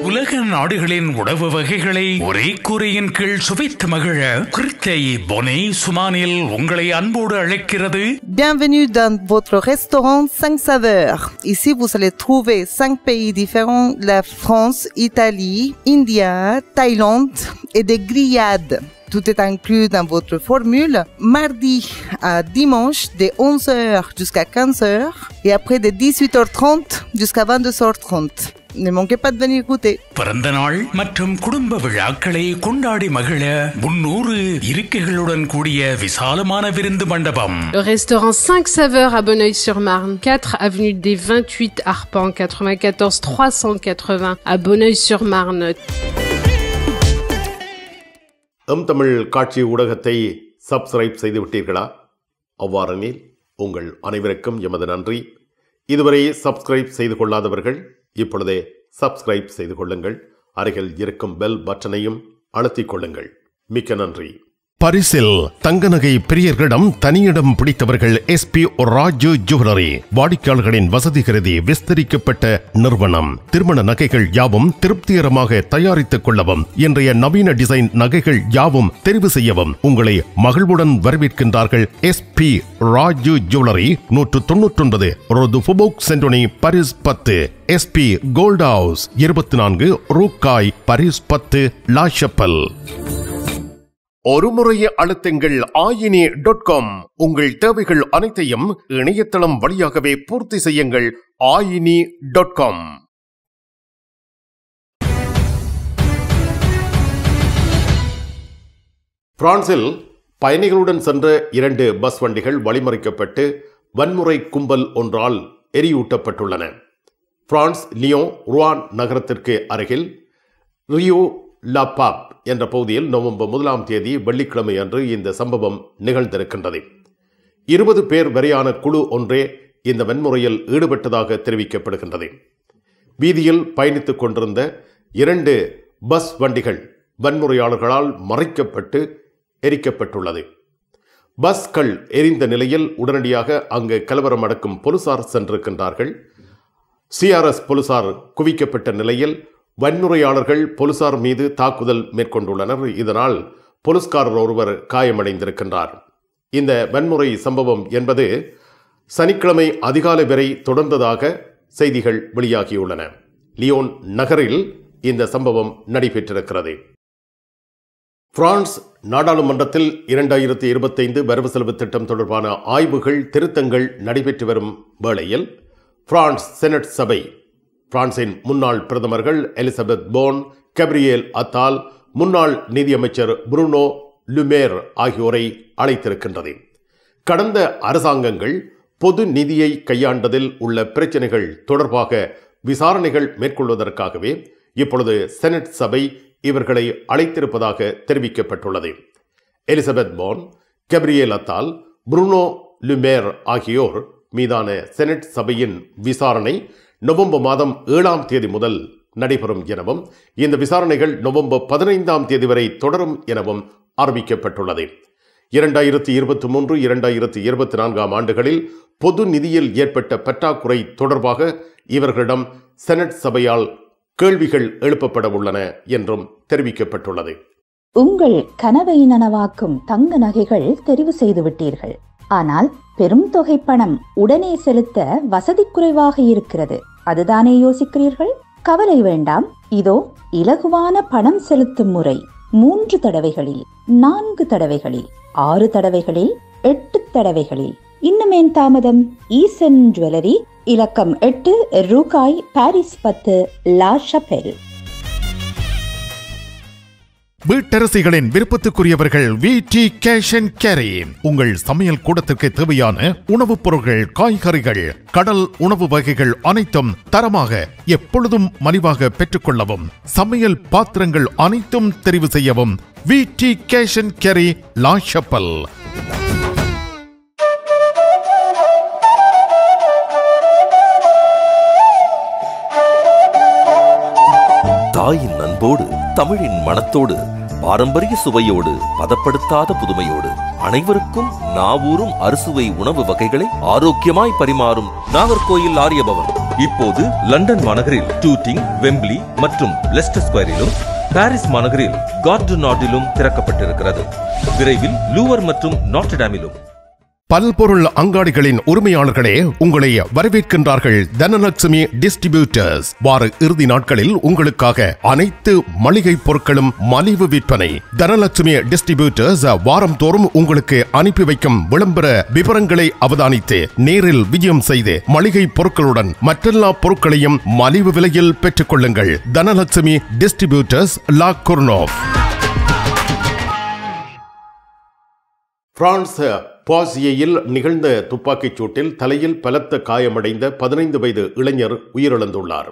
உலக நாடுகளின் உணவு வகைகளை ஒரே கூரையின் கீழ் சுவைத்து மகிழ கிருத்தை பொனே சுமானில் உங்களை அன்போடு அழைக்கிறது. Bienvenue dans votre restaurant 5 saveurs. Ici, vous allez trouver 5 pays différents, la France, Italie, India, Thaïlande et des grillades. Tout est inclus dans votre formule. Mardi à dimanche, de 11h jusqu'à 15h et après de 18h30 jusqu'à 22h30. Ne manquez pas de venir goûter. பிறந்த நாள் மற்றும் குடும்ப விழாக்களை கொண்டாடி மகிழ 300 இருக்கைகளுடன் கூடிய விசாலமான விருந்து மண்டபம். Le restaurant 5 saveurs à Bonneuil-sur-Marne, 4 avenue des 28 Arpents, 94 380 à Bonneuil-sur-Marne. Tamil காட்சி ஊடகத்தை சப்ஸ்கிரைப் செய்து விட்டீர்களா? அவ்வாறெனில் உங்கள் அனைவருக்கும் எமது நன்றி. இதுவரை சப்ஸ்கிரைப் செய்து கொள்ளாதவர்கள் இப்பொழுதே சப்ஸ்கிரைப் செய்து கொள்ளுங்கள். அருகில் இருக்கும் பெல் பட்டனையும் அழுத்திக் கொள்ளுங்கள். மிக்க நன்றி. பரிசில் தங்க நகை பிரியர்களிடம் தனியிடம் பிடித்தவர்கள் SP ராஜு ஜுவல்லரி. வாடிக்கையாளர்களின் வசதி கருதி விஸ்தரிக்கப்பட்ட நிறுவனம். திருமண நகைகள் யாவும் திருப்திகரமாக தயாரித்துக் கொள்ளவும், இன்றைய நவீன டிசைன் நகைகள் யாவும் தெரிவு செய்யவும் உங்களை மகிழ்வுடன் வரவேற்கின்றார்கள். SP Raju jewellery, 199 rue du Faubourg Saint Denis, Paris 10. SP gold house, 24 rue Cail, Paris 10, La Chapelle. ஒரு முறைய அழுத்துங்கள் ayini.com. உங்கள் தேவைகள் அனைத்தையும் இணையதளம் வழியாகவே பூர்த்தி செய்யுங்கள். ayini.com. பிரான்சில் பயணிகளுடன் சென்ற 2 பஸ் வண்டிகள் வழிமறிக்கப்பட்டு வன்முறை கும்பல் ஒன்றால் எரியூட்டப்பட்டுள்ளன. பிரான்ஸ் லியோன் ருவான் நகரத்திற்கு அருகில் ரியோ லா பாப் என்ற பகுதியில் நவம்பர் 1ஆம் தேதி வெள்ளிக்கிழமை அன்று இந்த சம்பவம் நிகழ்ந்திருக்கின்றது. 20 பேர் வரையான குழு ஒன்றே இந்த வன்முறையில் ஈடுபட்டதாக தெரிவிக்கப்படுகின்றது. வீதியில் பயணித்துக் கொண்டிருந்த 2 பஸ் வண்டிகள் வன்முறையாளர்களால் மறைக்கப்பட்டு எரிக்கப்பட்டுள்ளது. பஸ்கள் எரிந்த நிலையில் உடனடியாக அங்கு கலவரம் அடக்கும் போலீசார் சென்றிருக்கின்றார்கள். CRS போலீசார் குவிக்கப்பட்ட நிலையில் வன்முறையாளர்கள் போலீசார் மீது தாக்குதல் மேற்கொண்டுள்ளனர். இதனால் போலீஸ்காரர் ஒருவர் காயமடைந்திருக்கின்றார். இந்த வன்முறை சம்பவம் என்பது சனிக்கிழமை அதிகாலை வரை தொடர்ந்ததாக செய்திகள் வெளியாகியுள்ளன. லியோன் நகரில் இந்த சம்பவம் நடைபெற்றிருக்கிறது. பிரான்ஸ் நாடாளுமன்றத்தில் 2025 வரவு செலவு திட்டம் தொடர்பான ஆய்வுகள் திருத்தங்கள் நடைபெற்று வரும் வேளையில் பிரான்ஸ் செனட் சபை பிரான்சின் முன்னாள் பிரதமர்கள் எலிசபெத் போன், கேப்ரியல் அத்தால், முன்னாள் நிதியமைச்சர் புருனோ லுமேர் ஆகியோரை அழைத்திருக்கின்றது. கடந்த அரசாங்கங்கள் பொது நிதியை கையாண்டதில் உள்ள பிரச்சனைகள் தொடர்பாக விசாரணைகள் மேற்கொள்வதற்காகவே இப்பொழுது செனட் சபை இவர்களை அழைத்திருப்பதாக தெரிவிக்கப்பட்டுள்ளது. எலிசபெத் போன், கேப்ரியல் அத்தால், புருனோ லுமேர் ஆகியோர் மீதான செனட் சபையின் விசாரணை நவம்பர் மாதம் 7ஆம் தேதி முதல் நடைபெறும் எனவும் இந்த விசாரணைகள் நவம்பர் 15ஆம் தேதி வரை தொடரும் எனவும் அறிவிக்கப்பட்டுள்ளது. 2023-2024 ஆண்டுகளில் பொது நிதியில் ஏற்பட்ட பற்றாக்குறை தொடர்பாக இவர்களிடம் செனட் சபையால் கேள்விகள் எழுப்பப்பட உள்ளன என்றும் தெரிவிக்கப்பட்டுள்ளது. உங்கள் கனவை நனவாக்கும் தங்க நகைகள் தெரிவு செய்து விட்டீர்கள். ஆனால் பெரும் தொகை பணம் உடனே செலுத்த வசதி குறைவாக இருக்கிறது. அதுதானே யோசிக்கிறீர்கள்? கவலை வேண்டாம். இதோ இலகுவான பணம் செலுத்தும் முறை. 3 தடவைகளில், 4 தடவைகளில், 6 தடவைகளில், 8 தடவைகளில். இன்னுமேன் தாமதம்? ஈசன் ஜுவல்லரி, இலக்கம் 8 ரூகாய், பாரிஸ் 10, லா ஷப்பெல். வீட்டரசிகளின் விருப்பத்துக்குரியவர்கள் VT கேஷ் அண்ட் கேரி. உங்கள் சமையல் கூடத்திற்கு தேவையான உணவுப் பொருட்கள், காய்கறிகள், கடல் உணவு வகைகள் அனைத்தும் தரமாக எப்பொழுதும் மலிவாக பெற்றுக்கொள்ளவும், சமையல் பாத்திரங்கள் அனைத்தும் தெரிவு செய்யவும் VT கேஷ் அண்ட் கேரி, லா ஷப்பல். தாயின் அன்போடு, தமிழின் மனத்தோடு, பாரம்பரிய சுவையோடு, பதப்படுத்தாத புதுமையோடு அனைவருக்கும் நாவூரும் அறுசுவை உணவு வகைகளை ஆரோக்கியமாய் பரிமாறும் நாகர்கோயில் ஆரியபவன். இப்போது லண்டன் மாநகரில் டூட்டிங், வெம்பிளி மற்றும் லெஸ்டர் ஸ்கொயரிலும், பாரிஸ் மாநகரில் கார்டு நார்டிலும் திறக்கப்பட்டிருக்கிறது. விரைவில் லூவர் மற்றும் நாட்டர்டாமிலும். பல்பொருள் அங்காடிகளின் உரிமையாளர்களே, உங்களை வரவேற்கின்றார்கள் தனலட்சுமி டிஸ்ட்ரிபியூட்டர்ஸ். வார இறுதி நாட்களில் உங்களுக்காக அனைத்து மளிகை பொருட்களும் மலிவு விற்பனை. தனலட்சுமி டிஸ்ட்ரிபியூட்டர்ஸ் வாரம் தோறும் உங்களுக்கு அனுப்பி வைக்கும் விளம்பர விவரங்களை அவதானித்து நேரில் விஜயம் செய்து மளிகை பொருட்களுடன் மற்றெல்லா பொருட்களையும் மலிவு விலையில் பெற்றுக் கொள்ளுங்கள். தனலட்சுமி டிஸ்ட்ரிபியூட்டர்ஸ், லா குர்னோவ். பிரான்ஸ் பாசியையில் நிகழ்ந்த துப்பாக்கிச் சூட்டில் தலையில் பலத்த காயமடைந்த 15 வயது இளைஞர் உயிரிழந்துள்ளார்.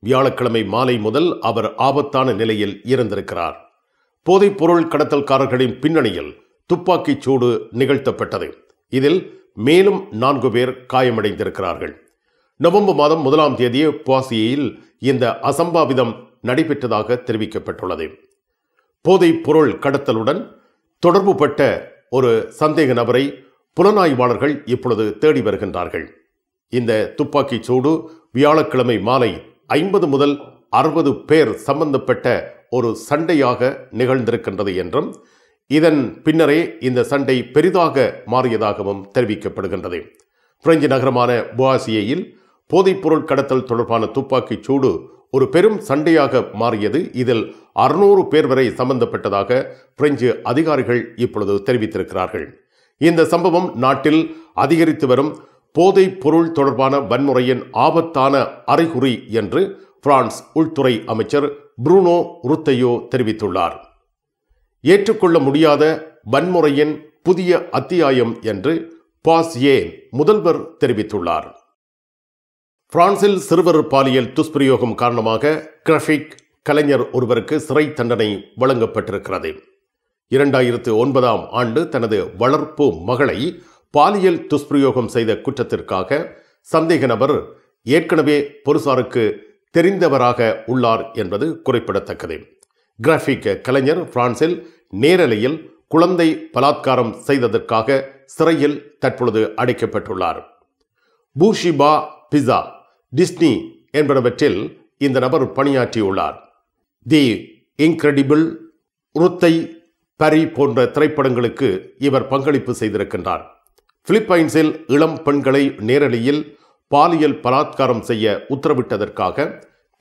வியாழக்கிழமை மாலை முதல் அவர் ஆபத்தான நிலையில் இருந்திருக்கிறார். போதைப் பொருள் கடத்தல்காரர்களின் பின்னணியில் துப்பாக்கிச் சூடு நிகழ்த்தப்பட்டது. இதில் மேலும் 4 பேர் காயமடைந்திருக்கிறார்கள். நவம்பர் மாதம் 1ஆம் தேதி பாசியையில் இந்த அசம்பாவிதம் நடைபெற்றதாக தெரிவிக்கப்பட்டுள்ளது. போதைப் பொருள் கடத்தலுடன் தொடர்புபட்ட ஒரு சந்தேக நபரை புலனாய்வாளர்கள் இப்பொழுது தேடி வருகின்றார்கள். இந்த துப்பாக்கிச் சூடு வியாழக்கிழமை மாலை 50 முதல் 60 பேர் சம்பந்தப்பட்ட ஒரு சண்டையாக நிகழ்ந்திருக்கின்றது என்றும், இதன் பின்னரே இந்த சண்டை பெரிதாக மாறியதாகவும் தெரிவிக்கப்படுகின்றது. பிரெஞ்சு நகரமான புவாசியையில் போதைப்பொருள் கடத்தல் தொடர்பான துப்பாக்கிச் சூடு ஒரு பெரும் சண்டையாக மாறியது. இதில் 600 பேர் வரை சம்பந்தப்பட்டதாக பிரெஞ்சு அதிகாரிகள் இப்பொழுது தெரிவித்திருக்கிறார்கள். இந்த சம்பவம் நாட்டில் அதிகரித்து வரும் போதைப் பொருள் தொடர்பான வன்முறையின் ஆபத்தான அறிகுறி என்று பிரான்ஸ் உள்துறை அமைச்சர் ப்ரூனோ ருத்தையோ தெரிவித்துள்ளார். ஏற்றுக்கொள்ள முடியாத வன்முறையின் புதிய அத்தியாயம் என்று பாசியே முதல்வர் தெரிவித்துள்ளார். பிரான்சில் சிறுவர் பாலியல் துஷ்பிரயோகம் காரணமாக கிராஃபிக் கலைஞர் ஒருவருக்கு சிறை தண்டனை வழங்கப்பட்டிருக்கிறது. 2009ஆம் ஆண்டு தனது வளர்ப்பு மகளை பாலியல் துஷ்பிரயோகம் செய்த குற்றத்திற்காக சந்தேக நபர் ஏற்கனவே போலீசாருக்கு தெரிந்தவராக உள்ளார் என்பது குறிப்பிடத்தக்கது. கிராஃபிக் கலைஞர் பிரான்சில் நேரலையில் குழந்தை பலாத்காரம் செய்ததற்காக சிறையில் தற்பொழுது அடைக்கப்பட்டுள்ளார். பூஷிபா, பிஸா, டிஸ்னி என்பனவற்றில் இந்த நபர் பணியாற்றியுள்ளார். தி இன்கிரெடிபிள், ருத்தை, பரி போன்ற திரைப்படங்களுக்கு இவர் பங்களிப்பு செய்திருக்கின்றார். பிலிப்பைன்ஸில் இளம் பெண்களை நேரலையில் பாலியல் பலாத்காரம் செய்ய உத்தரவிட்டதற்காக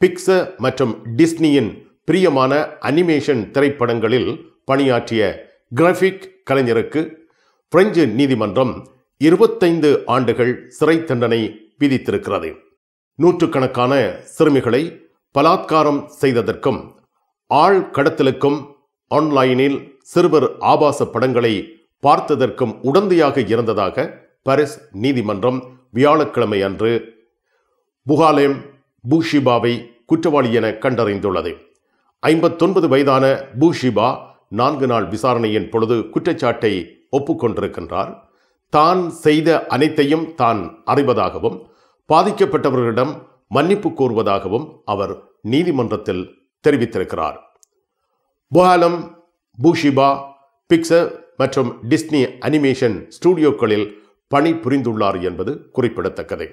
பிக்சர் மற்றும் டிஸ்னியின் பிரியமான அனிமேஷன் திரைப்படங்களில் பணியாற்றிய கிராஃபிக் கலைஞருக்கு பிரெஞ்சு நீதிமன்றம் 25 ஆண்டுகள் சிறை தண்டனை விதித்திருக்கிறது. நூற்றுக்கணக்கான சிறுமிகளை பலாத்காரம் செய்ததற்கும் ஆள் கடத்தலுக்கும் ஆன்லைனில் சிறுவர் ஆபாச படங்களை பார்த்ததற்கும் உடந்தையாக இருந்ததாக பாரிஸ் நீதிமன்றம் வியாழக்கிழமை அன்று புகாலேம் பூஷிபாவை குற்றவாளி என கண்டறிந்துள்ளது. 59 வயதான பூஷிபா 4 நாள் விசாரணையின் பொழுது குற்றச்சாட்டை ஒப்புக்கொண்டிருக்கின்றார். தான் செய்த அனைத்தையும் தான் அறிவதாகவும் பாதிக்கப்பட்டவர்களிடம் மன்னிப்பு கோருவதாகவும் அவர் நீதிமன்றத்தில் தெரிவித்திருக்கிறார். புகாலம் பூஷிபா பிக்சர் மற்றும் டிஸ்னி அனிமேஷன் ஸ்டுடியோக்களில் பணி புரிந்துள்ளார் என்பது குறிப்பிடத்தக்கது.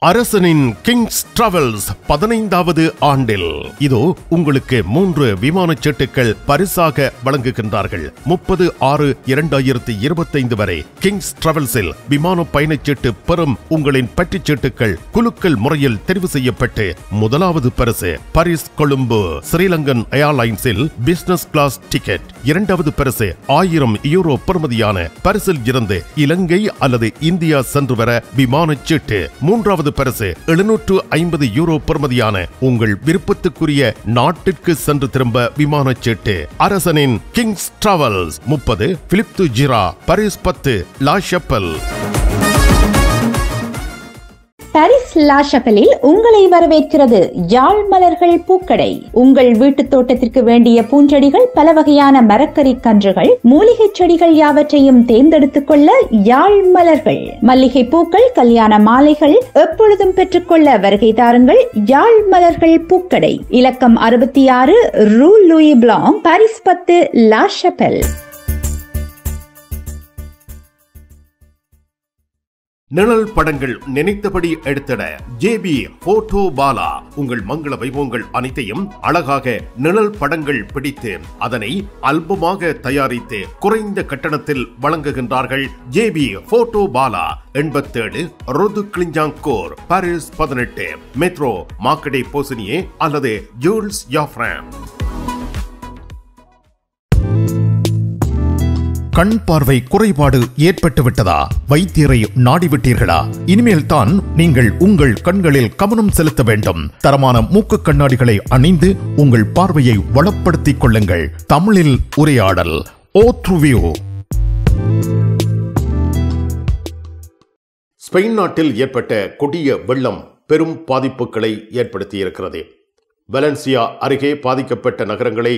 அரசனின் கிங்ஸ் டிராவல்ஸ் 15வது ஆண்டில் இதோ உங்களுக்கு 3 விமானச் சீட்டுகள் பரிசாக வழங்குகின்றார்கள். 30/6/2025 வரை கிங்ஸ் டிராவல்ஸில் விமான பயணச்சீட்டு பெறும் உங்களின் பற்றுச் சீட்டுகள் குலுக்கல் முறையில் தெரிவு செய்யப்பட்டு முதலாவது பரிசு பாரிஸ் கொழும்பு ஸ்ரீலங்கன் ஏர்லைன்ஸில் பிசினஸ் கிளாஸ் டிக்கெட், 2வது பரிசு 1000 யூரோ பெறுமதியான பரிசில் இருந்து இலங்கை அல்லது இந்தியா சென்று வர விமானச் சீட்டு, 3வது பரிசு 750 யூரோ பெறுமதியான உங்கள் விருப்பத்துக்குரிய நாட்டிற்கு சென்று திரும்ப விமானச் சீட்டு. அரசனின் கிங்ஸ் டிராவல்ஸ் 30 பிலிப் து ஜிரா, பாரிஸ் 10 லா ஷப்பல். பாரிஸ் லா ஷப்பலில் உங்களை வரவேற்கிறது யாழ் மலர்கள் பூக்கடை. உங்கள் வீட்டு தோட்டத்திற்கு வேண்டிய பூஞ்செடிகள், பல வகையான மரக்கறி கன்றுகள், மூலிகை செடிகள் யாவற்றையும் தேர்ந்தெடுத்துக் கொள்ள யாழ் மலர்கள். மல்லிகை பூக்கள், கல்யாண மாலைகள் எப்பொழுதும் பெற்றுக்கொள்ள வருகை தாருங்கள் யாழ் மலர்கள் பூக்கடை. இலக்கம் 66 ரூ லூயி பிளாங், பாரிஸ் 10 லா ஷப்பல். நிழல் படங்கள் நினைத்தபடி எடுத்திட ஜேபி போட்டோ பாலா உங்கள் மங்கள வைபவங்கள் அனைத்தையும் அழகாக நிழல் படங்கள் பிடித்து அதனை ஆல்பமாக தயாரித்து குறைந்த கட்டணத்தில் வழங்குகின்றார்கள். JP photo Bala 87 rue Clignancourt, Paris 18, metro Marcadet Poissonniers அல்லது ஜூல்ஸ் யாஃப்ரான். கண் பார்வை குறைபாடு ஏற்பட்டு விட்டதா? வைத்தியரை நாடிவிட்டீர்களா? இனிமேல் தான் நீங்கள் உங்கள் கண்களில் கவனம் செலுத்த வேண்டும். தரமான மூக்கு கண்ணாடிகளை அணிந்து உங்கள் பார்வையை வளப்படுத்திக் கொள்ளுங்கள். தமிழில் உரையாடல் ஓத்ருவியோ. ஸ்பெயின் நாட்டில் ஏற்பட்ட கொடிய வெள்ளம் பெரும் பாதிப்புகளை ஏற்படுத்தியிருக்கிறது. வலன்சியா அருகே பாதிக்கப்பட்ட நகரங்களை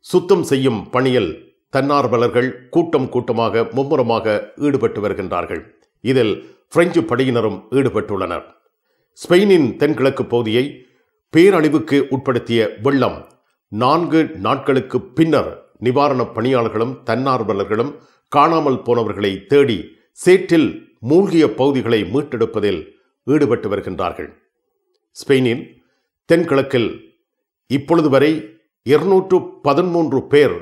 சுத்தம் செய்யும் பணியில் தன்னார்வலர்கள் கூட்டமாக மும்முரமாக ஈடுபட்டு வருகின்றார்கள். இதில் பிரெஞ்சு படையினரும் ஈடுபட்டுள்ளனர். ஸ்பெயினின் தென்கிழக்கு பகுதியை பேரழிவுக்கு உட்படுத்திய வெள்ளம் 4 நாட்களுக்கு பின்னர் நிவாரணப் பணியாளர்களும் தன்னார்வலர்களும் காணாமல் போனவர்களை தேடி சேற்றில் மூழ்கிய பகுதிகளை மீட்டெடுப்பதில் ஈடுபட்டு வருகின்றார்கள். ஸ்பெயினின் தென்கிழக்கில் இப்பொழுது வரை 213 பேர்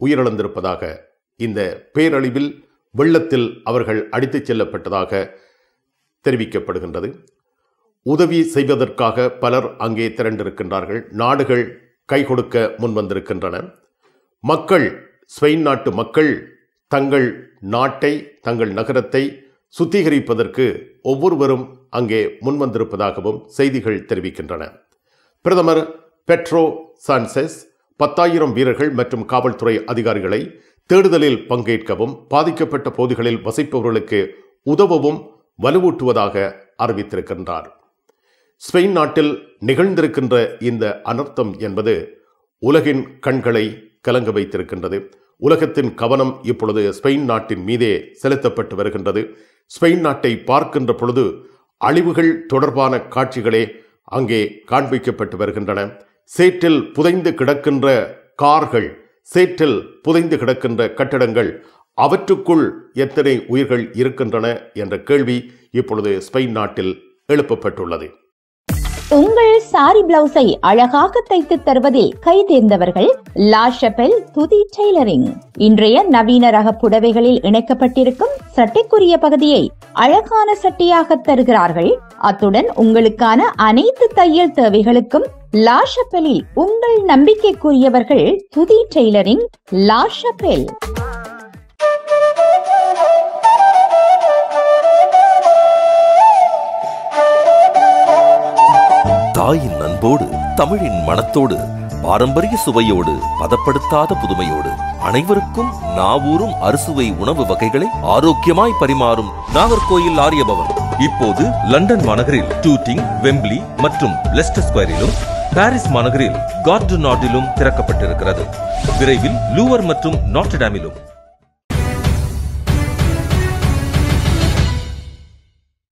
உயிரிழந்திருப்பதாக, இந்த பேரழிவில் வெள்ளத்தில் அவர்கள் அடித்துச் செல்லப்பட்டதாக தெரிவிக்கப்படுகின்றது. உதவி செய்வதற்காக பலர் அங்கே திரண்டிருக்கின்றார்கள். நாடுகள் கை கொடுக்க முன்வந்திருக்கின்றன. மக்கள், ஸ்பெயின் நாட்டு மக்கள் தங்கள் நாட்டை, தங்கள் நகரத்தை சுத்திகரிப்பதற்கு ஒவ்வொருவரும் அங்கே முன்வந்திருப்பதாகவும் செய்திகள் தெரிவிக்கின்றன. பிரதமர் பெட்ரோ சான்செஸ் 10,000 வீரர்கள் மற்றும் காவல்துறை அதிகாரிகளை தேடுதலில் பங்கேற்கவும் பாதிக்கப்பட்ட பகுதிகளில் வசிப்பவர்களுக்கு உதவவும் வலுவூட்டுவதாக அறிவித்திருக்கின்றார். ஸ்பெயின் நாட்டில் நிகழ்ந்திருக்கின்ற இந்த அனர்த்தம் என்பது உலகின் கண்களை கலங்க வைத்திருக்கின்றது. உலகத்தின் கவனம் இப்பொழுது ஸ்பெயின் நாட்டின் மீதே செலுத்தப்பட்டு வருகின்றது. ஸ்பெயின் நாட்டை பார்க்கின்ற பொழுது அழிவுகள் தொடர்பான காட்சிகளே அங்கே காண்பிக்கப்பட்டு வருகின்றன. சேற்றில் புதைந்து கிடக்கின்ற கார்கள், சேற்றில் புதைந்து கிடக்கின்ற கட்டடங்கள், அவற்றுக்குள் எத்தனை உயிர்கள் இருக்கின்றன என்ற கேள்வி இப்பொழுது ஸ்பெயின் நாட்டில் எழுப்பப்பட்டுள்ளது. உங்கள் சாரி பிளவுஸை அழகாக தைத்து தருவதில் கை தேர்ந்தவர்கள் லா ஷபெல் துதி டெய்லரிங். இன்றைய நவீன ரக புடவைகளில் இணைக்கப்பட்டிருக்கும் சட்டைக்குரிய பகுதியை அழகான சட்டையாக தருகிறார்கள். அத்துடன் உங்களுக்கான அனைத்து தையல் தேவைகளுக்கும் லா ஷபெலில் உங்கள் நம்பிக்கைக்குரியவர்கள் துதி டெய்லரிங், லா ஷபெல். தாயின் அன்போடு, தமிழின் மனத்தோடு, பாரம்பரிய சுவையோடு, பதப்படுத்தாத புதுமையோடு அனைவருக்கும் நாவூரும் அறுசுவை உணவு வகைகளை ஆரோக்கியமாய் பரிமாறும் நாகர்கோயில் ஆரியபவன் இப்போது லண்டன் மாநகரில் டூட்டிங், வெம்பிளி மற்றும் லெஸ்டர் ஸ்கொயரிலும், பாரிஸ் மாநகரில் கார்டு நாட்டிலும் திறக்கப்பட்டிருக்கிறது. விரைவில் லூவர் மற்றும் நாட்டடாமிலும்